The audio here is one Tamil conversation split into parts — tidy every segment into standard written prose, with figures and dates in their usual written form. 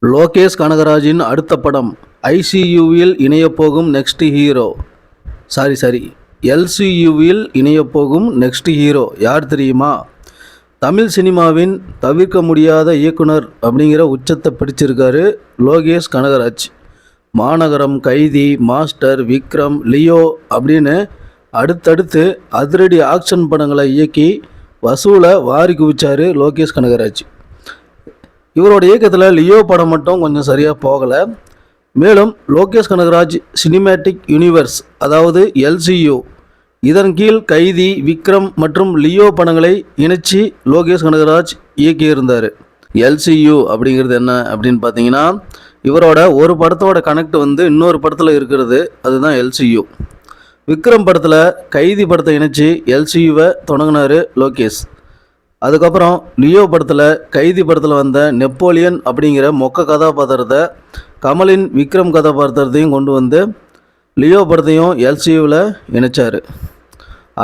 லோகேஷ் கனகராஜின் அடுத்த படம் ஐசியூவில் இணையப்போகும் நெக்ஸ்ட் ஹீரோ. எல்சியூவில் இணையப்போகும் நெக்ஸ்ட் ஹீரோ யார் தெரியுமா? தமிழ் சினிமாவின் தவிர்க்க முடியாத இயக்குனர் அப்படிங்கிற உச்சத்தை பிடிச்சிருக்காரு லோகேஷ் கனகராஜ். மாநகரம், கைதி, மாஸ்டர், விக்ரம், லியோ அப்படின்னு அடுத்தடுத்து அதிரடி ஆக்ஷன் படங்களை இயக்கி வசூலை வாரி குவிச்சார் லோகேஷ் கனகராஜ். இவரோட இயக்கத்தில் லியோ படம் மட்டும் கொஞ்சம் சரியாக போகலை. மேலும் லோகேஷ் கனகராஜ் சினிமேட்டிக் யூனிவர்ஸ் அதாவது எல்சியூ இதன் கீழ் கைதி, விக்ரம் மற்றும் லியோ படங்களை இணைச்சி லோகேஷ் கனகராஜ் இயக்கியிருந்தார். எல்சியூ அப்படிங்கிறது என்ன அப்படின்னு பார்த்தீங்கன்னா, இவரோட ஒரு படத்தோட கனெக்ட் இன்னொரு படத்தில் இருக்கிறது, அதுதான் எல்சியூ. விக்ரம் படத்தில் கைதி படத்தை இணைச்சி எல்சியூவை தொடங்கினார் லோகேஷ். அதுக்கப்புறம் லியோ படத்தில் கைதி படத்தில் வந்த நெப்போலியன் அப்படிங்கிற மொக்க கதாபாத்திரத்தை கமலின் விக்ரம் கதாபாத்திரத்தையும் கொண்டு வந்து லியோ படத்தையும் எல்சியூவில் இணைச்சார்.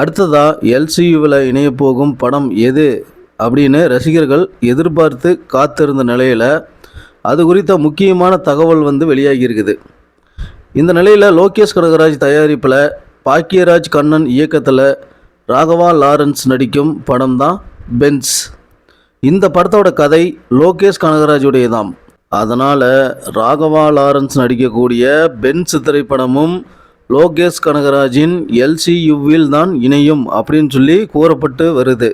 அடுத்ததாக எல்சியூவில் இணையப்போகும் படம் எது அப்படின்னு ரசிகர்கள் எதிர்பார்த்து காத்திருந்த நிலையில் அது குறித்த முக்கியமான தகவல் வெளியாகியிருக்குது. இந்த நிலையில் லோகேஷ் கனகராஜ் தயாரிப்பில் பாக்கியராஜ் கண்ணன் இயக்கத்தில் ராகவா லாரன்ஸ் நடிக்கும் படம் தான் பென்ஸ். இந்த படத்தோட கதை லோகேஷ் கனகராஜுடையதாம். அதனால் ராகவா லாரன்ஸ் நடிக்கக்கூடிய பென்ஸ் திரைப்படமும் லோகேஷ் கனகராஜின் எல்சியூவில் தான் இணையும் அப்படின்னு சொல்லி கூறப்பட்டு வருது.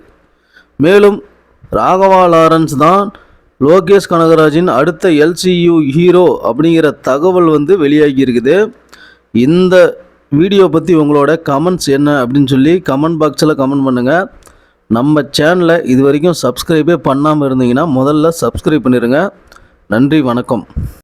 மேலும் ராகவா லாரன்ஸ் தான் லோகேஷ் கனகராஜின் அடுத்த எல்சியூ ஹீரோ அப்படிங்கிற தகவல் வெளியாகி இருக்குது. இந்த வீடியோ பற்றி உங்களோட கமெண்ட்ஸ் என்ன அப்படின்னு சொல்லி கமெண்ட் பாக்ஸில் கமெண்ட் பண்ணுங்கள். நம்ம சேனலை இது வரைக்கும் சப்ஸ்கிரைபே பண்ணாமல் இருந்தீங்கன்னா முதல்ல சப்ஸ்கிரைப் பண்ணிடுங்க. நன்றி, வணக்கம்.